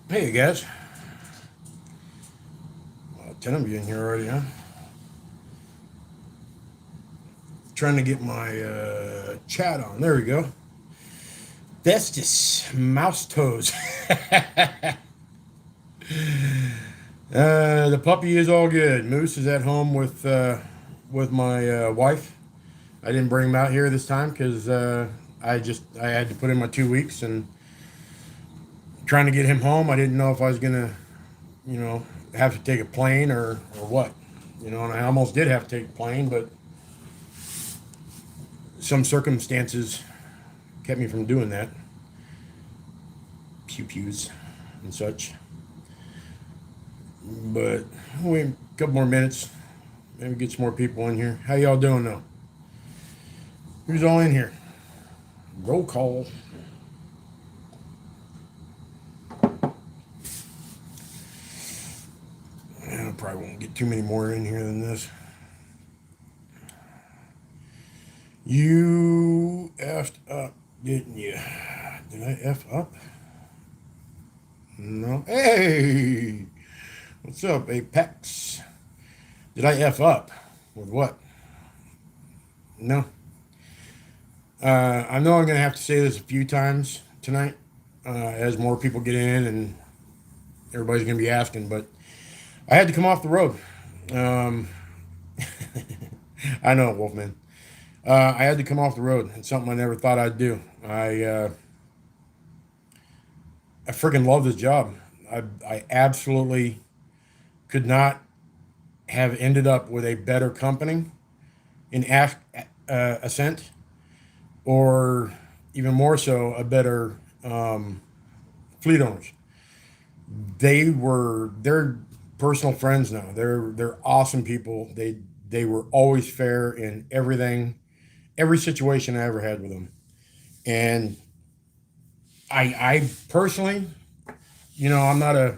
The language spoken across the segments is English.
Hey guys, 10 of you in here already, huh? Trying to get my chat on. There we go. Bestis, mouse toes. The puppy is all good. Moose is at home with my wife. I didn't bring him out here this time because I had to put in my 2 weeks and trying to get him home. I didn't know if I was gonna have to take a plane or what. And I almost did have to take a plane, but some circumstances kept me from doing that. Pew pews and such. But wait a couple more minutes. Maybe get some more people in here. How y'all doing though? Who's all in here? Roll call. I probably won't get too many more in here than this. You effed up, didn't you? Did I F up? No. Hey! What's up, Apex? Did I F up? With what? No. I know I'm going to have to say this a few times tonight as more people get in and everybody's going to be asking, but I had to come off the road. Um, I know, Wolfman. I had to come off the road. It's something I never thought I'd do. I freaking love this job. I absolutely could not have ended up with a better company in Ascent, or even more so, a better fleet owners. They're personal friends now. They're awesome people. They were always fair in every situation I ever had with them. And I personally, I'm not a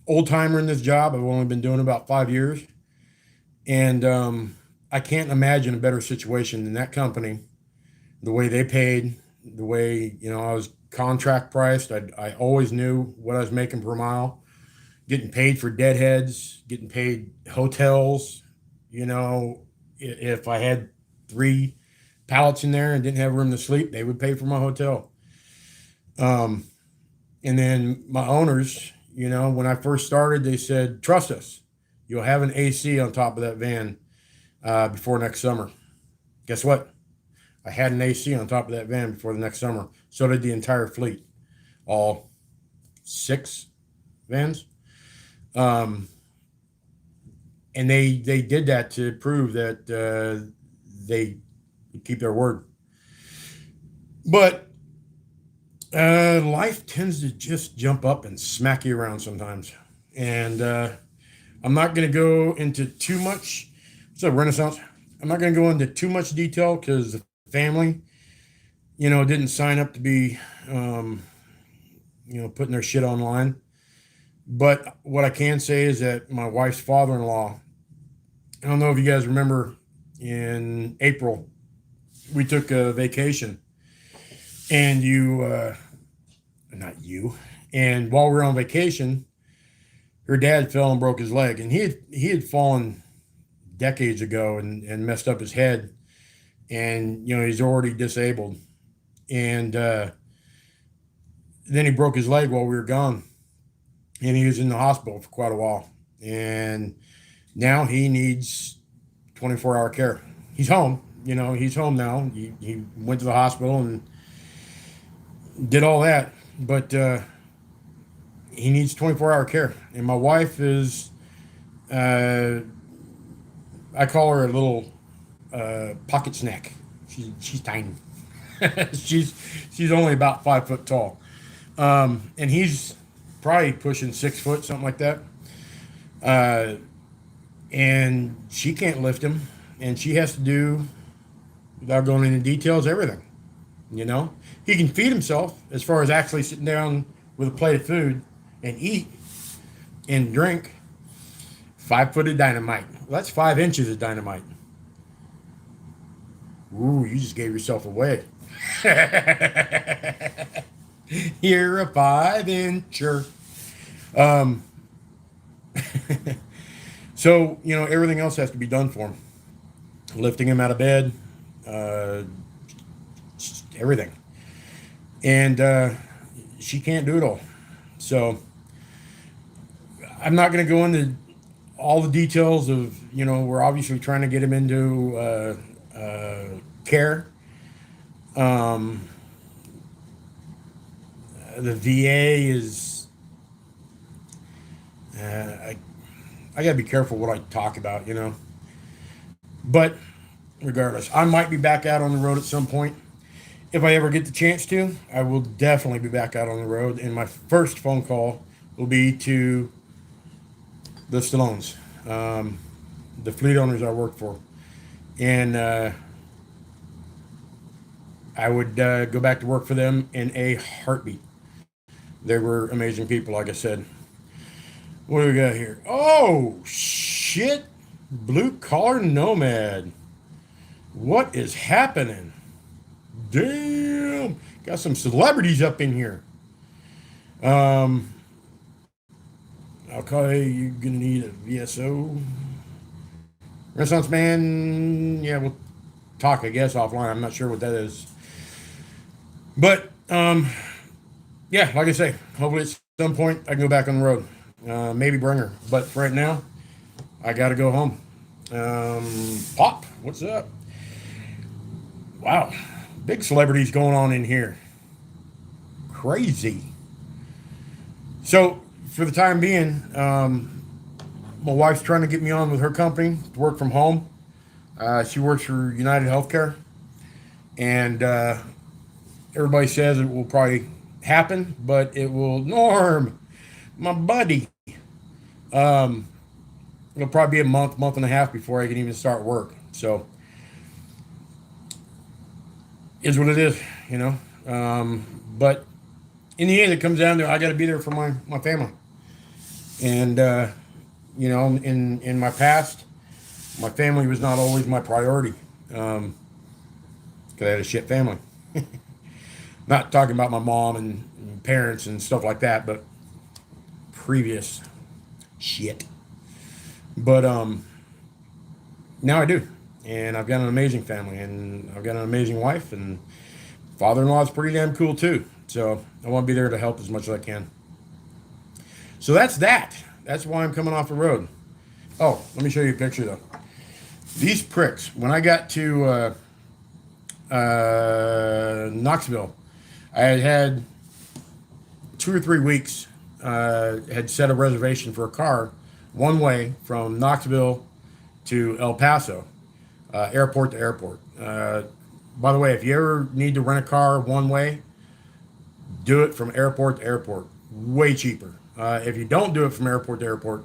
old timer in this job. I've only been doing about 5 years, and I can't imagine a better situation than that company. The way they paid, the way I was contract priced. I always knew what I was making per mile. Getting paid for deadheads, getting paid hotels. If I had 3 pallets in there and didn't have room to sleep, they would pay for my hotel. Um, and then my owners, when I first started, they said, "Trust us, you'll have an AC on top of that van before next summer." Guess what? I had an AC on top of that van before the next summer. So did the entire fleet, all 6 vans. Um, and they did that to prove that they keep their word. But life tends to just jump up and smack you around sometimes. And I'm not going to go into too much. What's up, Renaissance? I'm not going to go into too much detail because the family, didn't sign up to be, putting their shit online. But what I can say is that my wife's father-in-law, I don't know if you guys remember, in April, we took a vacation. And not you, and while we were on vacation, her dad fell and broke his leg. And he had fallen decades ago and messed up his head. And, he's already disabled. And then he broke his leg while we were gone. And he was in the hospital for quite a while. And now he needs 24-hour care. He's home. He's home now. He went to the hospital and did all that. But he needs 24-hour care. And my wife is, I call her a little pocket snack. She's tiny. she's only about 5 foot tall. And he's probably pushing 6 foot, something like that. Uh, and she can't lift him, and she has to do, without going into details, everything. He can feed himself as far as actually sitting down with a plate of food and eat and drink. 5 foot of dynamite. Well, that's 5 inches of dynamite. Ooh, you just gave yourself away. You're a 5-incher. Um, so, everything else has to be done for him. Lifting him out of bed, uh, everything. And she can't do it all. So, I'm not going to go into all the details of, we're obviously trying to get him into care. Um, the VA is, I got to be careful what I talk about. But regardless, I might be back out on the road at some point. If I ever get the chance to, I will definitely be back out on the road. And my first phone call will be to the Stallones, the fleet owners I worked for. And I would go back to work for them in a heartbeat. They were amazing people, like I said. What do we got here? Oh, shit. Blue collar nomad. What is happening? Damn. Got some celebrities up in here. Um, okay, you're going to need a VSO. Renaissance Man. Yeah, we'll talk, I guess, offline. I'm not sure what that is. But, yeah, like I say, hopefully at some point I can go back on the road. Maybe bring her. But for right now, I got to go home. Pop, what's up? Wow, big celebrities going on in here. Crazy. So, for the time being, my wife's trying to get me on with her company to work from home. She works for United Healthcare. And everybody says it will probably happen, but it will. Norm, my buddy. Um, it'll probably be a month and a half before I can even start work. So, is what it is. But in the end, it comes down to I got to be there for my family. And in my past, my family was not always my priority. Because I had a shit family. Not talking about my mom and parents and stuff like that, but previous shit. But now I do, and I've got an amazing family, and I've got an amazing wife, and father-in-law is pretty damn cool too. So I want to be there to help as much as I can. So that's that. That's why I'm coming off the road. Oh, let me show you a picture though. These pricks. When I got to Knoxville, I had 2 or 3 weeks. Had set a reservation for a car one way from Knoxville to El Paso, airport to airport. By the way, if you ever need to rent a car one way, do it from airport to airport. Way cheaper. If you don't do it from airport to airport,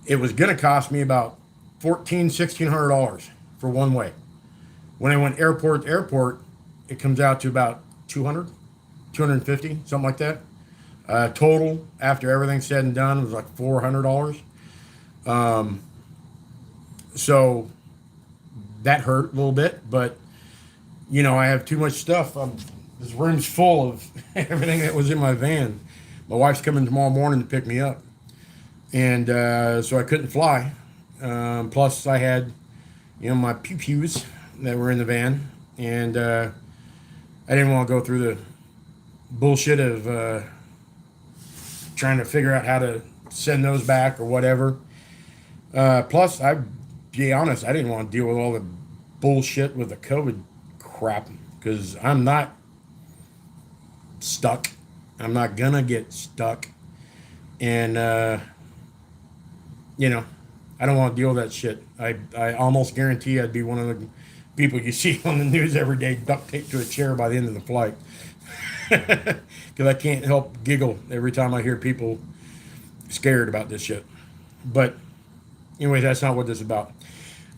it was going to cost me about $1,600 for one way. When I went airport to airport, it comes out to about 200, 250, something like that. Total, after everything's said and done, was like $400. So that hurt a little bit, but I have too much stuff. This room's full of everything that was in my van. My wife's coming tomorrow morning to pick me up, and so I couldn't fly. Plus, I had my pew-pews that were in the van, and I didn't want to go through the bullshit of trying to figure out how to send those back or whatever. Plus, I be honest, I didn't want to deal with all the bullshit with the COVID crap because I'm not stuck. I'm not gonna get stuck, and I don't want to deal with that shit. I almost guarantee I'd be one of the people you see on the news every day duct taped to a chair by the end of the flight. Because I can't help giggle every time I hear people scared about this shit. But anyway, that's not what this is about.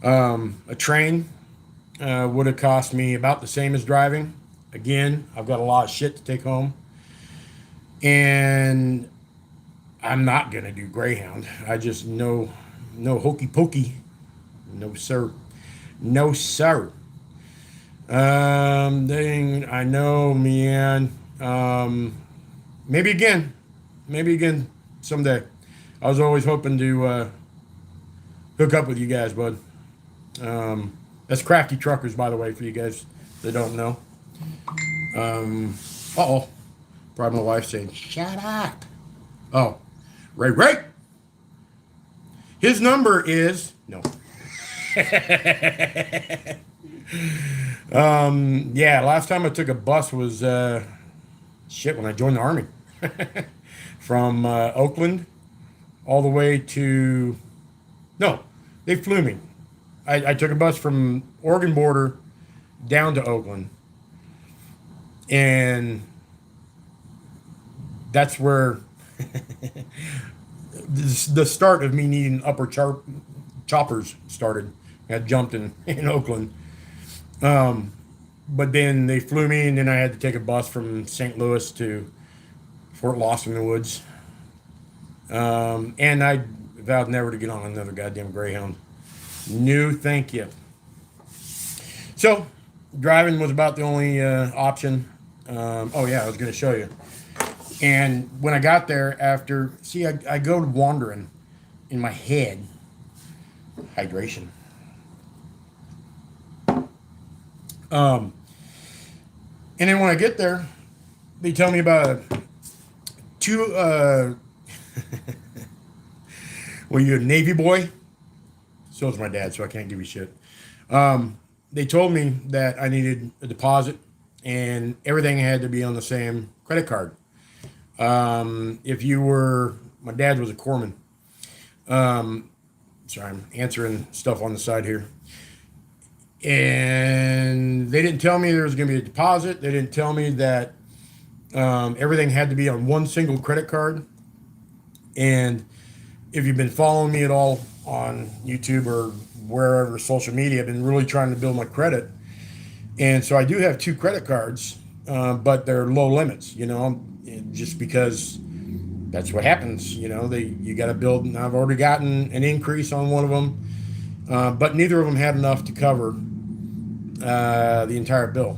A train would have cost me about the same as driving. Again, I've got a lot of shit to take home. And I'm not going to do Greyhound. I just no hokey pokey. No, sir. No, sir. Dang, I know, man. maybe again, maybe again someday. I was always hoping to hook up with you guys, bud. That's Crafty Truckers, by the way, for you guys that don't know. Uh oh, probably my wife saying, "Shut up." Oh, Ray Ray. His number is no. Yeah, last time I took a bus was shit when I joined the army from Oakland all the way to no, they flew me. I took a bus from Oregon border down to Oakland, and that's where the start of me needing choppers started. I jumped in Oakland. But then they flew me, and then I had to take a bus from St. Louis to Fort Lost in the Woods. And I vowed never to get on another goddamn Greyhound. No, thank you. So, driving was about the only option. Oh, yeah, I was going to show you. And when I got there, I go wandering in my head. Hydration. And then when I get there, they tell me about two. Well, you're a Navy boy. So is my dad, so I can't give you shit. They told me that I needed a deposit, and everything had to be on the same credit card. If you were, my dad was a corpsman. Sorry, I'm answering stuff on the side here. And they didn't tell me there was going to be a deposit. They didn't tell me that everything had to be on one single credit card. And if you've been following me at all on YouTube or wherever social media, I've been really trying to build my credit. And so I do have two credit cards, but they're low limits, just because that's what happens. You got to build. And I've already gotten an increase on one of them, but neither of them had enough to cover the entire bill.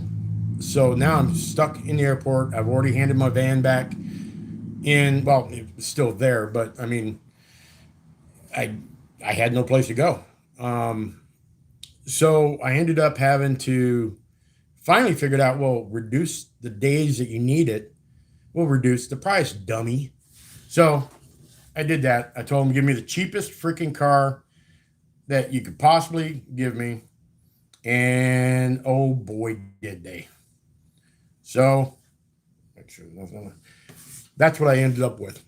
So now I'm stuck in the airport. I've already handed my van back in. Well, it's still there, but I mean, I had no place to go. So I ended up having to finally figured out, well, reduce the days that you need it. We'll reduce the price, dummy. So I did that. I told them, give me the cheapest freaking car that you could possibly give me. And oh boy, did they. So make sure nothing. That's what I ended up with.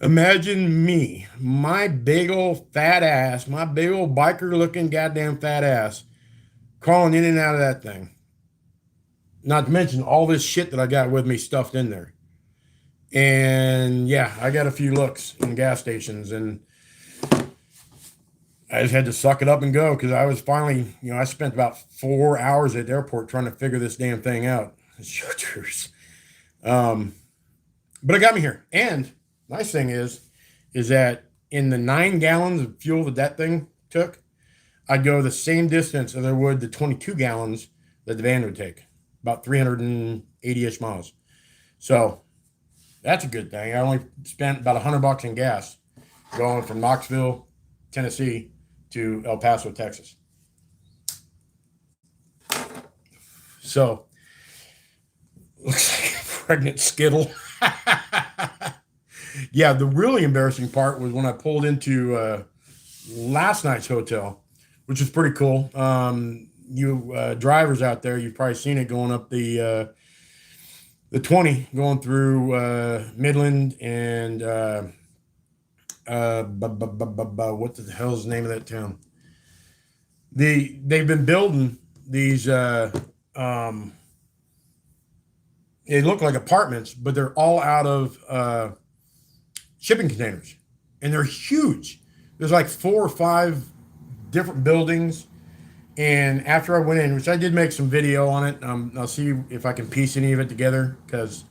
Imagine me, my big old fat ass, my big old biker looking goddamn fat ass, crawling in and out of that thing. Not to mention all this shit that I got with me stuffed in there. And yeah, I got a few looks in gas stations, and I just had to suck it up and go because I was finally, I spent about 4 hours at the airport trying to figure this damn thing out. Shooters. But it got me here. And nice thing is that in the 9 gallons of fuel that thing took, I'd go the same distance as I would the 22 gallons that the van would take, about 380-ish miles. So that's a good thing. I only spent about $100 in gas going from Knoxville, Tennessee to El Paso, Texas. So looks like a pregnant skittle. Yeah, the really embarrassing part was when I pulled into last night's hotel, which was pretty cool. You drivers out there, you've probably seen it going up the 20, going through Midland and what the hell is the name of that town? They've been building these. They look like apartments, but they're all out of shipping containers, and they're huge. There's like 4 or 5 different buildings. And after I went in, which I did make some video on it, I'll see if I can piece any of it together because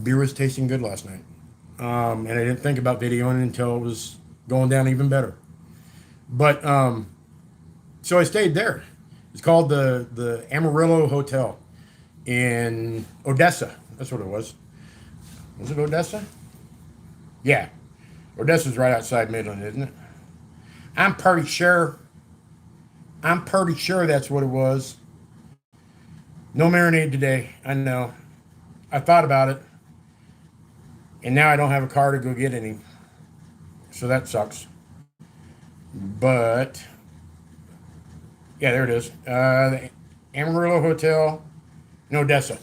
beer was tasting good last night. And I didn't think about videoing it until it was going down even better. But so I stayed there, It's called the Amarillo Hotel in Odessa. That's what it was. Was it Odessa? Yeah, Odessa's right outside Midland, isn't it? I'm pretty sure. I'm pretty sure that's what it was. No marinade today. I know. I thought about it, and now I don't have a car to go get any, so that sucks. But yeah, there it is. The Amarillo Hotel in Odessa.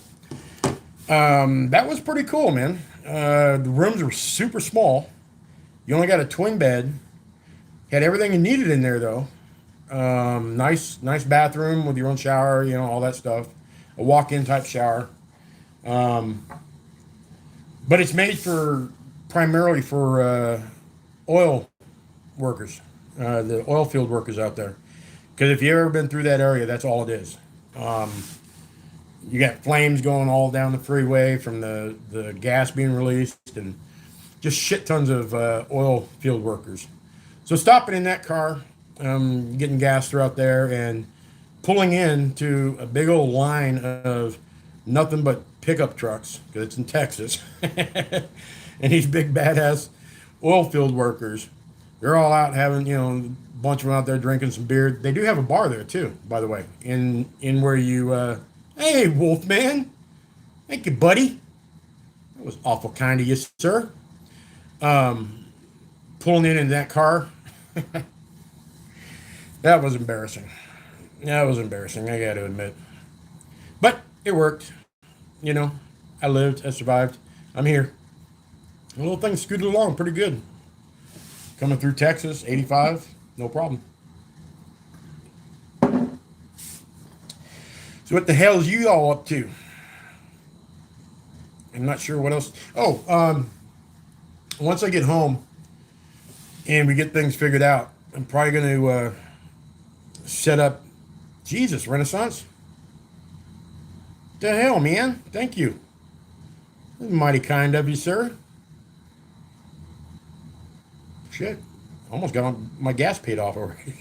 That was pretty cool, man. The rooms were super small. You only got a twin bed. Had everything you needed in there, though. Nice bathroom with your own shower, all that stuff. A walk-in type shower. Um, but it's made for primarily for oil workers, the oil field workers out there. Because if you've ever been through that area, that's all it is. Um, you got flames going all down the freeway from the gas being released, and just shit tons of oil field workers. So stopping in that car, getting gas throughout there, and pulling into a big old line of nothing but pickup trucks because it's in Texas, and these big badass oil field workers, they're all out having, a bunch of them out there drinking some beer. They do have a bar there too, by the way, in where you, hey Wolfman, thank you, buddy. That was awful kind of you, sir. Um, Pulling in that car, that was embarrassing. That was embarrassing. I got to admit, but it worked. You know, I lived, I survived. I'm here. The little thing scooted along pretty good. Coming through Texas, 85, no problem. So what the hell is you all up to? I'm not sure what else. Oh, once I get home and we get things figured out, I'm probably going to set up. Jesus, Renaissance. The hell, man. Thank you. Mighty kind of you, sir. Shit. Almost got my gas paid off already.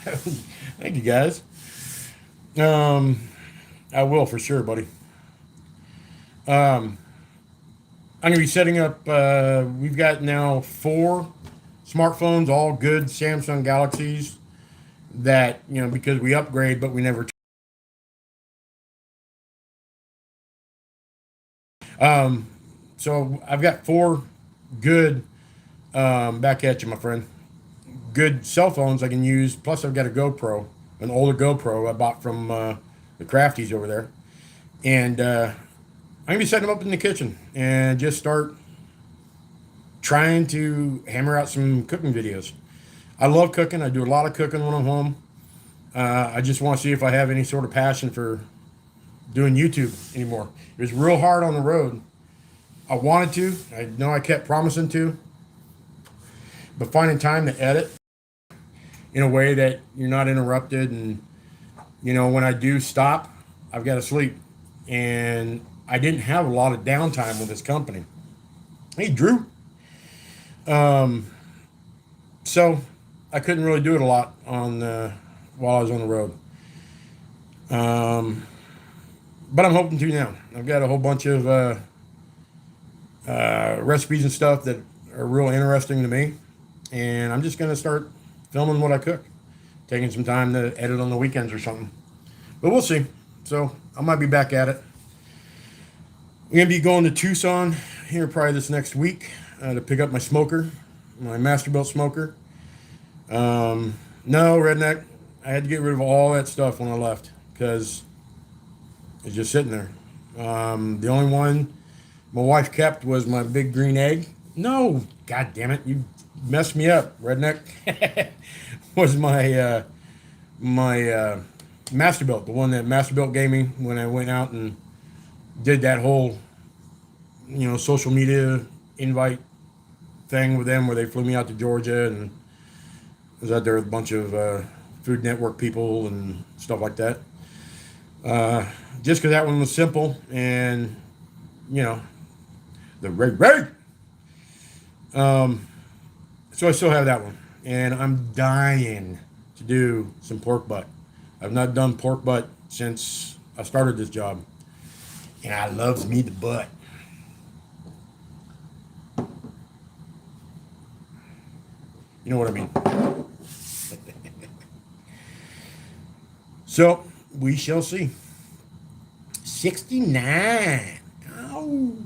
Thank you, guys. I will for sure, buddy. Um, I'm going to be setting up, we've got now 4 smartphones, all good Samsung Galaxies that, because we upgrade, but we never. Um, so I've got 4 good, back at you, my friend, good cell phones I can use. Plus, I've got a GoPro, an older GoPro I bought from the Crafties over there. And I'm going to be setting them up in the kitchen and just start trying to hammer out some cooking videos. I love cooking. I do a lot of cooking when I'm home. I just want to see if I have any sort of passion for doing YouTube anymore. It was real hard on the road. I wanted to. I know I kept promising to. But finding time to edit in a way that you're not interrupted, and when I do stop, I've got to sleep. And I didn't have a lot of downtime with this company. Hey, Drew. So I couldn't really do it a lot on while I was on the road. But I'm hoping to now. I've got a whole bunch of recipes and stuff that are real interesting to me, and I'm just gonna start filming what I cook, taking some time to edit on the weekends or something. But we'll see. So I might be back at it. I'm gonna be going to Tucson here probably this next week to pick up my smoker, my Masterbuilt smoker. No, redneck. I had to get rid of all that stuff when I left because it's just sitting there. The only one my wife kept was my big green egg. No, god damn it, you messed me up, redneck. Was my Masterbuilt, the one that Masterbuilt gave me when I went out and did that whole social media invite thing with them, where they flew me out to Georgia and I was out there with a bunch of Food Network people and stuff like that. Just because that one was simple and the ray. So I still have that one, and I'm dying to do some pork butt. I've not done pork butt since I started this job, and I loves me the butt. You know what I mean? So we shall see. 69. Oh.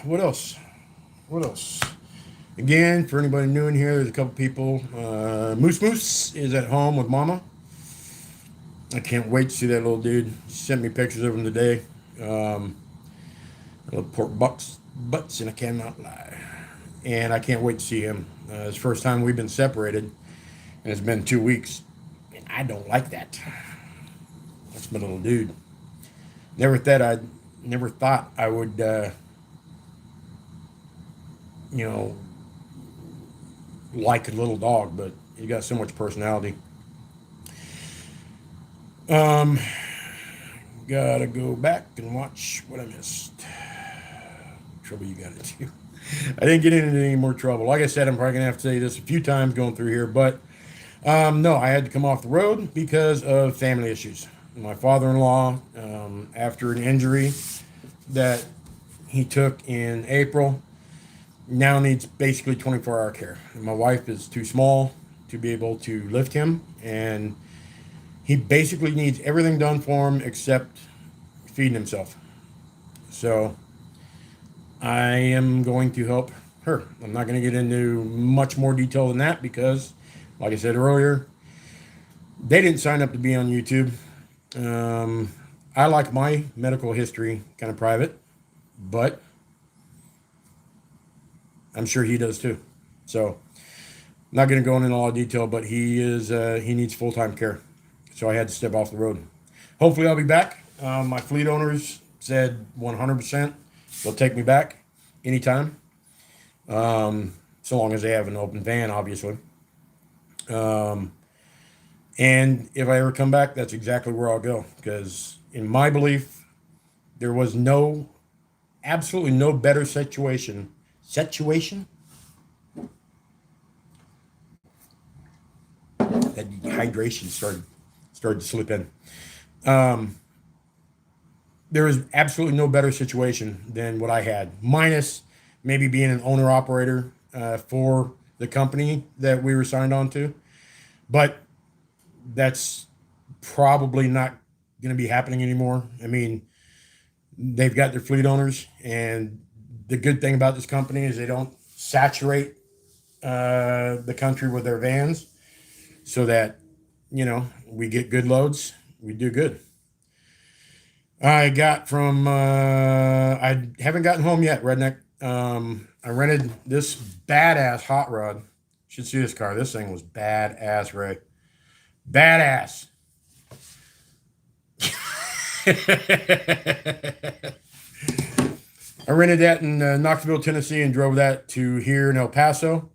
What else? What else? Again, for anybody new in here, there's a couple people. Moose Moose is at home with Mama. I can't wait to see that little dude. He sent me pictures of him today. Little pork butts, and I cannot lie. And I can't wait to see him. It's the first time we've been separated, and it's been 2 weeks. And I don't like that. That's my little dude. Never thought I would, you know, like a little dog, but he got so much personality. Gotta go back and watch what I missed. Trouble you got into. I didn't get into any more trouble. Like I said, I'm probably gonna have to say this a few times going through here, but no, I had to come off the road because of family issues. My father-in-law, after an injury that he took in April, now needs basically 24-hour care. And my wife is too small to be able to lift him, and he basically needs everything done for him except feeding himself. So I am going to help her. I'm not going to get into much more detail than that because, like I said earlier, they didn't sign up to be on YouTube. I like my medical history kind of private, but I'm sure he does too. So I'm not going to go into a lot of detail, but he needs full-time care. So I had to step off the road. Hopefully I'll be back. My fleet owners said 100% they'll take me back anytime, so long as they have an open van, obviously. And if I ever come back, that's exactly where I'll go. Because in my belief, there was absolutely no better situation. That dehydration started to slip in. There is absolutely no better situation than what I had, minus maybe being an owner operator for the company that we were signed on to. But that's probably not going to be happening anymore. I mean, they've got their fleet owners, and the good thing about this company is they don't saturate the country with their vans, so that we get good loads, we do good. I haven't gotten home yet, redneck. I rented this badass hot rod. You should see this car. This thing was badass, Ray. Badass. I rented that in Knoxville, Tennessee, and drove that to here in El Paso.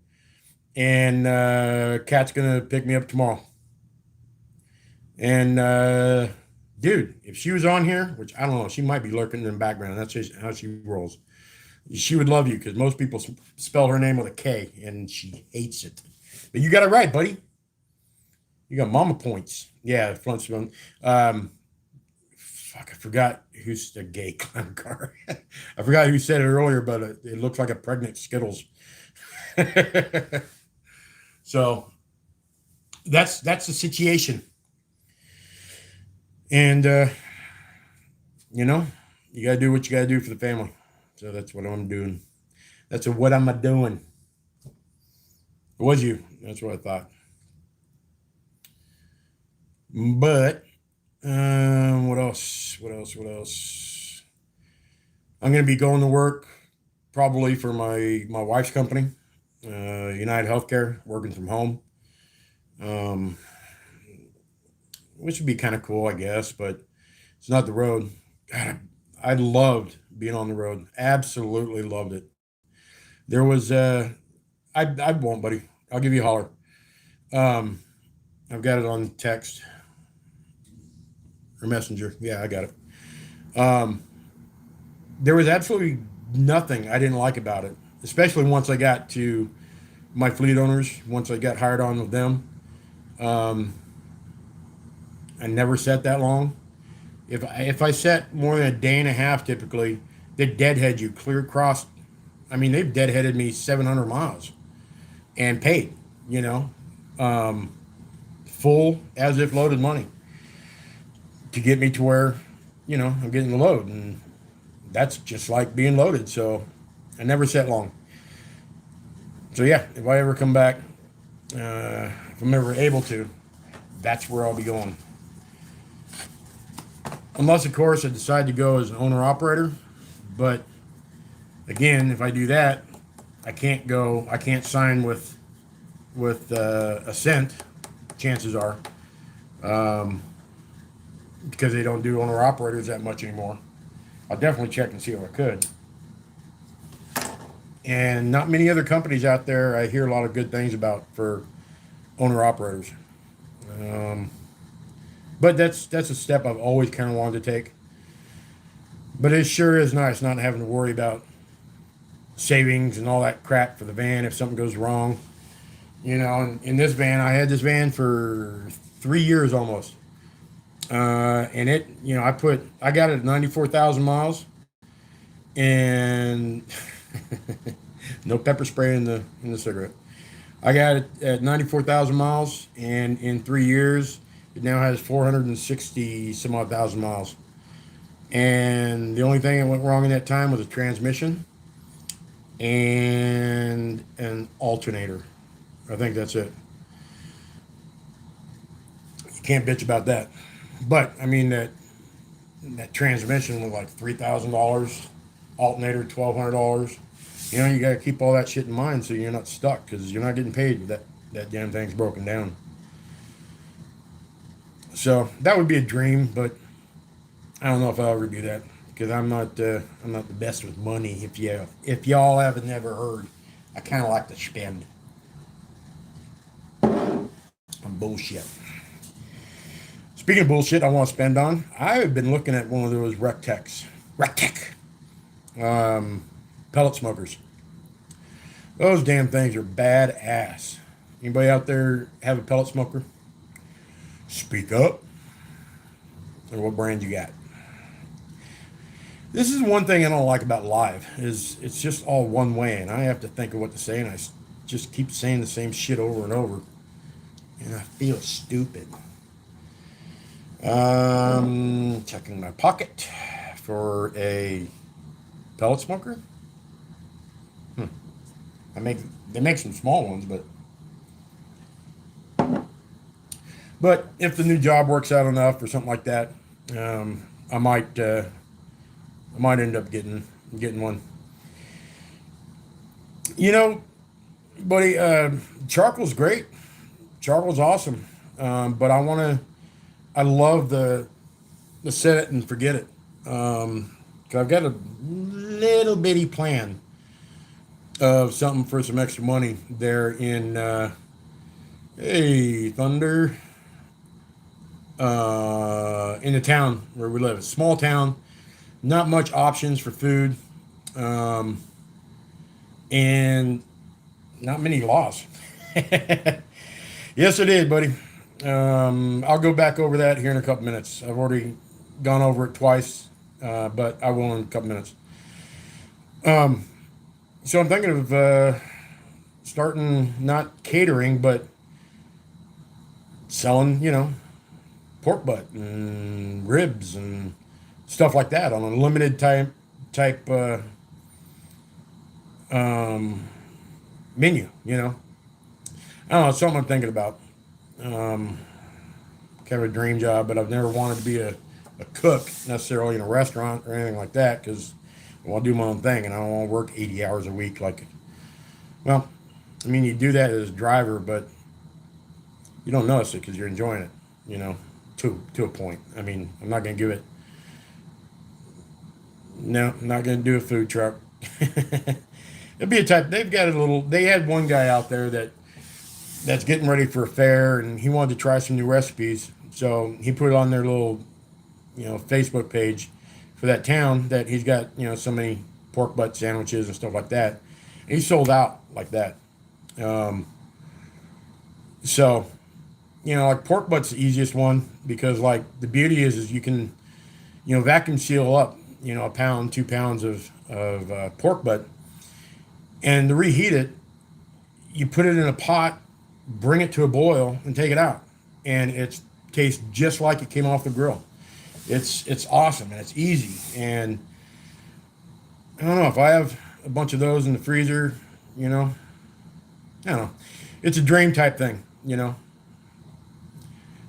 And Kat's gonna pick me up tomorrow. And dude, if she was on here, which I don't know, she might be lurking in the background. That's just how she rolls. She would love you because most people spell her name with a K, and she hates it. But you got it right, buddy. You got mama points. Yeah, Flintstone. Fuck, I forgot who's the gay clown car. I forgot who said it earlier, but it looks like a pregnant Skittles. So that's the situation. And you gotta do what you gotta do for the family. So that's what I'm doing. That's what I'm doing. It was you. That's what I thought. But what else? What else? I'm gonna be going to work probably for my wife's company, United Healthcare, working from home. Which would be kind of cool, I guess, but it's not the road. God, I loved being on the road. Absolutely loved it. There was I won't, buddy. I'll give you a holler. Um, I've got it on text or messenger. Yeah, I got it. There was absolutely nothing I didn't like about it, especially once I got to my fleet owners, once I got hired on with them, um, I never sat that long. If I sat more than a day and a half, typically they deadhead you clear across. I mean, they've deadheaded me 700 miles and paid. You know, um, full as if loaded money to get me to where, I'm getting the load, and that's just like being loaded. So I never sat long. So yeah, if I ever come back, if I'm ever able to, that's where I'll be going. Unless, of course, I decide to go as an owner operator. But again, if I do that, I can't go. I can't sign with Ascent. Chances are, um, because they don't do owner operators that much anymore. I'll definitely check and see if I could. And not many other companies out there I hear a lot of good things about for owner operators. Um, but that's a step I've always kind of wanted to take. But it sure is nice not having to worry about savings and all that crap for the van if something goes wrong. In this van, I had this van for 3 years almost. And I got it at 94,000 miles, and no pepper spray in the cigarette. I got it at 94,000 miles, and in 3 years, it now has 460 some odd thousand miles. And the only thing that went wrong in that time was a transmission and an alternator. I think that's it. You can't bitch about that. But I mean that transmission was like $3,000, alternator $1,200. You got to keep all that shit in mind so you're not stuck, because you're not getting paid with that damn thing's broken down. So that would be a dream, but I don't know if I'll ever do that, because I'm not the best with money. If y'all haven't never heard, I kind of like to spend. I'm bullshit. Speaking of bullshit, I want to spend on. I've been looking at one of those Rectech, pellet smokers. Those damn things are badass. Anybody out there have a pellet smoker? Speak up. Or what brand you got? This is one thing I don't like about live, is it's just all one way, and I have to think of what to say, and I just keep saying the same shit over and over, and I feel stupid. Checking my pocket for a pellet smoker. They make some small ones, but if the new job works out enough or something like that, I might end up getting one. Buddy, charcoal's great. Charcoal's awesome, but I love the set it and forget it. 'Cause I've got a little bitty plan of something for some extra money there in hey Thunder, in the town where we live. It's a small town, not much options for food, and not many laws. Yes, I did, buddy. I'll go back over that here in a couple minutes. I've already gone over it twice, but I will in a couple minutes. So I'm thinking of starting not catering, but selling, pork butt and ribs and stuff like that on a limited type menu. I don't know. It's something I'm thinking about. Kind of a dream job, but I've never wanted to be a cook necessarily in a restaurant or anything like that, because I want to do my own thing, and I don't want to work 80 hours a week. Well, I mean, you do that as a driver, but you don't notice it because you're enjoying it, to a point. I mean, I'm not going to give it. No, I'm not going to do a food truck. It'd be a type. They had one guy out there that's getting ready for a fair, and he wanted to try some new recipes. So he put it on their little, Facebook page for that town, that he's got, so many pork butt sandwiches and stuff like that. And he sold out like that. Um, so, like pork butt's the easiest one because like the beauty is you can, vacuum seal up, a pound, 2 pounds of pork butt, and to reheat it, you put it in a pot, bring it to a boil, and take it out, and it tastes just like it came off the grill. It's awesome and it's easy. And I don't know if I have a bunch of those in the freezer, I don't know. It's a dream type thing.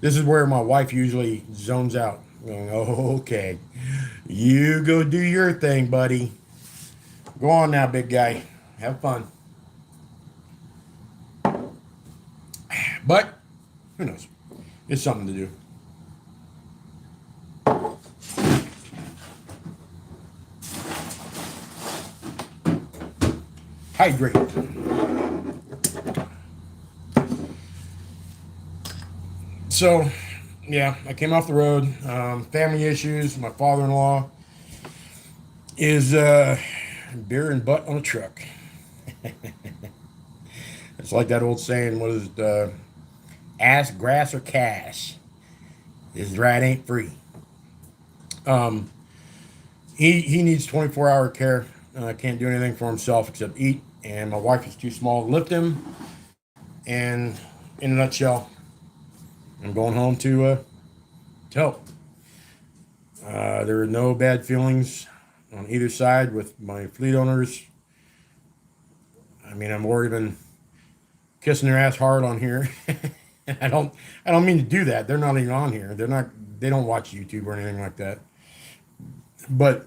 This is where my wife usually zones out. Going, oh, okay, you go do your thing, buddy. Go on now, big guy. Have fun. But who knows? It's something to do. Hydrate. So, yeah, I came off the road. Family issues. My father-in-law is beer and butt on a truck. It's like that old saying, what is it? Ass, grass, or cash. This ride ain't free. Um, he needs 24-hour care. Can't do anything for himself except eat. And my wife is too small to lift him. And in a nutshell, I'm going home to help. There are no bad feelings on either side with my fleet owners. I mean, I'm already been kissing their ass hard on here. I don't mean to do that. They're not even on here. They don't watch YouTube or anything like that. But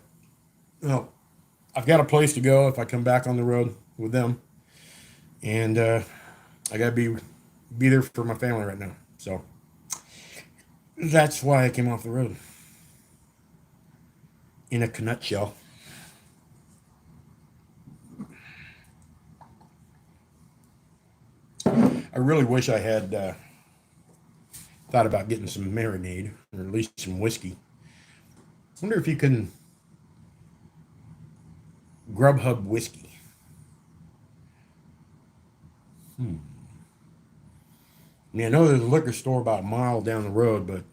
I've got a place to go if I come back on the road with them, and I gotta be there for my family right now. So that's why I came off the road. In a nutshell. I really wish I had thought about getting some marinade or at least some whiskey. Wonder if you can Grubhub whiskey. I mean, I know there's a liquor store about a mile down the road, but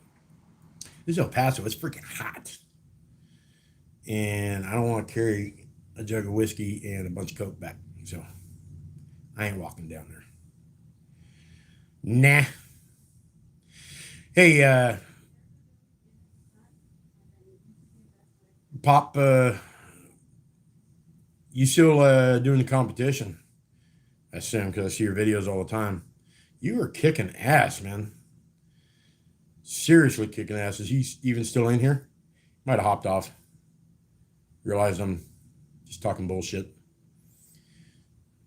this is El Paso. It's freaking hot. And I don't want to carry a jug of whiskey and a bunch of Coke back. So I ain't walking down there. Nah. Hey, Pop, you still doing the competition? I assume because I see your videos all the time. You were kicking ass, man. Seriously kicking ass. Is he even still in here? Might have hopped off. Realized I'm just talking bullshit.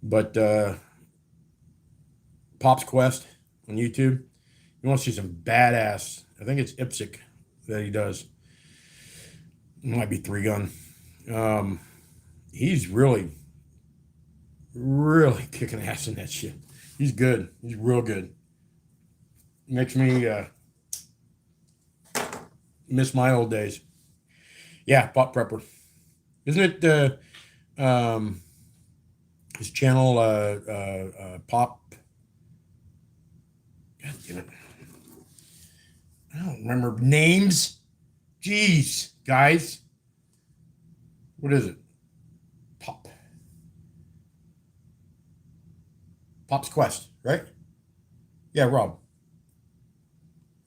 But Pop's Quest on YouTube. You want to see some badass. I think it's IPSC that he does. It might be Three Gun. He's really, really kicking ass in that shit. He's good. He's real good. Makes me miss my old days. Yeah, Pop Prepper. Isn't it his channel Pop? God damn it. I don't remember names. Jeez, guys. What is it? Pop's Quest, right? Yeah, Rob.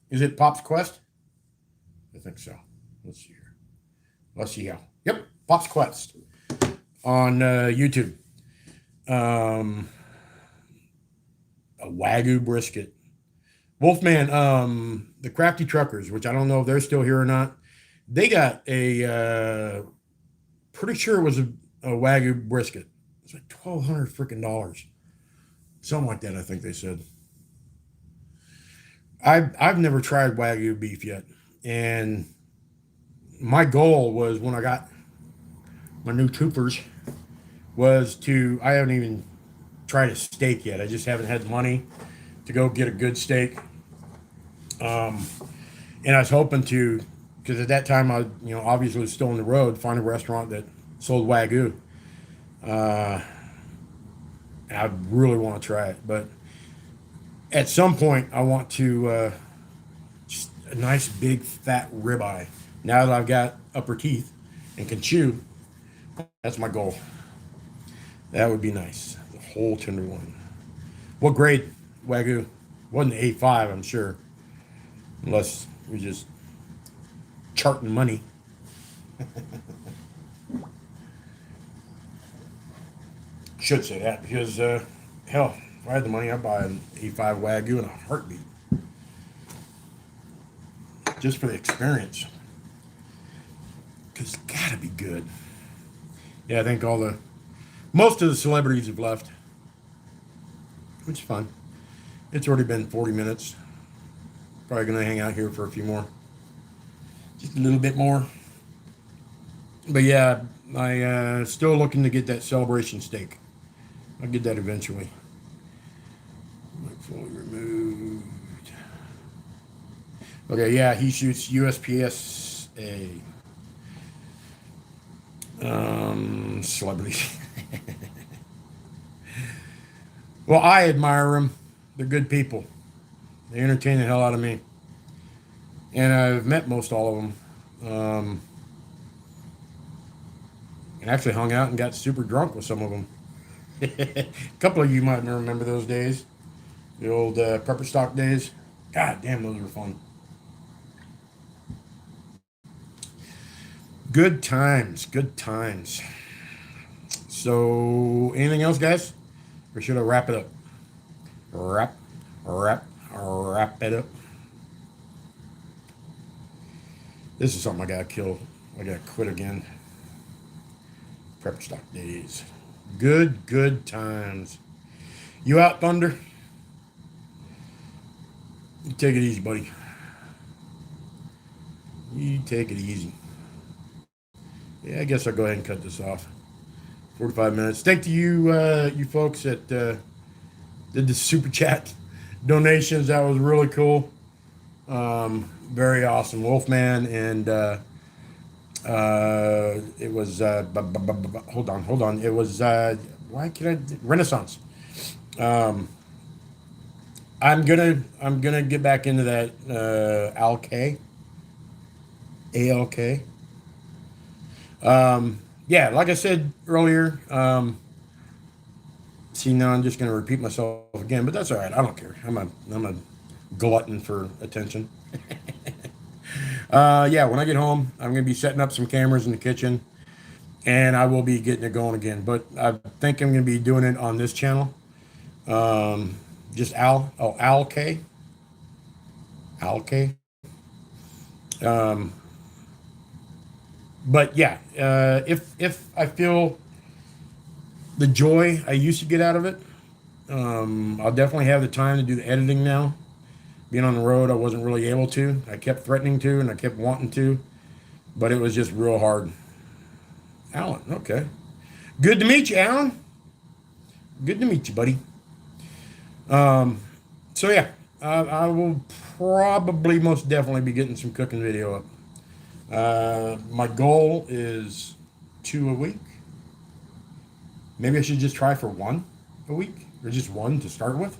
Is it Pop's Quest? I think so. Let's see here. Let's see how. Yep, Pop's Quest on YouTube. A Wagyu brisket. Wolfman, the Crafty Truckers, which I don't know if they're still here or not. They got a, pretty sure it was a Wagyu brisket. It's like $1,200 freaking dollars. Something like that, I think they said. I've never tried Wagyu beef yet. And my goal was when I got my new Coopers was I haven't even tried a steak yet. I just haven't had the money to go get a good steak. And I was hoping to, because at that time I, obviously was still on the road, find a restaurant that sold Wagyu. and I really want to try it. But at some point, I want to just a nice big fat ribeye. Now that I've got upper teeth and can chew, that's my goal. That would be nice. The whole tenderloin. What grade Wagyu? Wasn't A5, I'm sure. Unless we're just charting money. Should say that because, hell, if I had the money, I'd buy an A5 Wagyu in a heartbeat. Just for the experience. Because it's got to be good. Yeah, I think most of the celebrities have left. Which is fun. It's already been 40 minutes. Probably going to hang out here for a few more. Just a little bit more. But yeah, I still looking to get that celebration steak. I'll get that eventually. Fully removed. Okay, yeah, he shoots USPSA. Celebrities. Well, I admire them. They're good people. They entertain the hell out of me. And I've met most all of them. And actually hung out and got super drunk with some of them. A couple of you might remember those days. The old pepper stock days. God damn, those were fun. Good times. Good times. So, anything else, guys? Or should I wrap it up? Wrap it up. This is something I gotta kill. I gotta quit again. Prepper stock days. Good times. You out, Thunder? You take it easy, buddy. You take it easy. Yeah, I guess I'll go ahead and cut this off. 45 minutes. Thank to you, you folks that did the super chat donations. That was really cool. Very awesome. Wolfman and it was hold on. It was why can I Renaissance. I'm gonna get back into that ALK. Yeah, like I said earlier. See, now I'm just gonna repeat myself again, but that's all right. I don't care. I'm a glutton for attention. Yeah, when I get home, I'm going to be setting up some cameras in the kitchen, and I will be getting it going again. But I think I'm going to be doing it on this channel. Just Al K. Al K. But yeah, if I feel the joy I used to get out of it, I'll definitely have the time to do the editing now. Being on the road, I wasn't really able to. I kept threatening to, and I kept wanting to, but it was just real hard. Alan, okay. Good to meet you, Alan. Good to meet you, buddy. So yeah, I will probably most definitely be getting some cooking video up. My goal is 2 a week. Maybe I should just try for 1 a week, or just 1 to start with.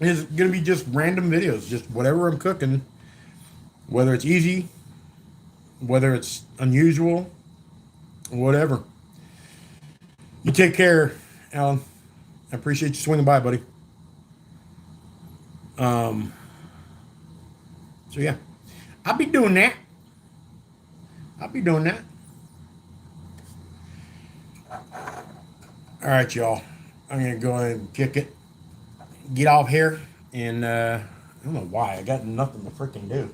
It's going to be just random videos, just whatever I'm cooking, whether it's easy, whether it's unusual, whatever. You take care, Alan. I appreciate you swinging by, buddy. So yeah, I'll be doing that. All right, y'all. I'm going to go ahead and kick it. Get off here, and I don't know why. I got nothing to freaking do.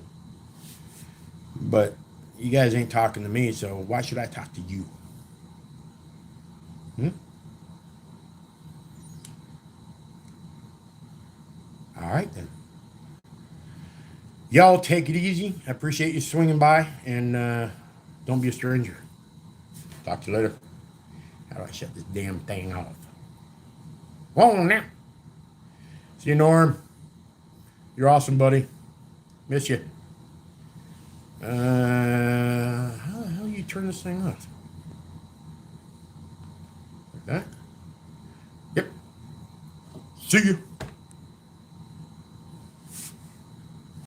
But you guys ain't talking to me, so why should I talk to you? All right, then. Y'all take it easy. I appreciate you swinging by, and don't be a stranger. Talk to you later. How do I shut this damn thing off? Whoa, now. See you, Norm. You're awesome, buddy. Miss you. How the hell do you turn this thing off? Yeah. Yep. See you.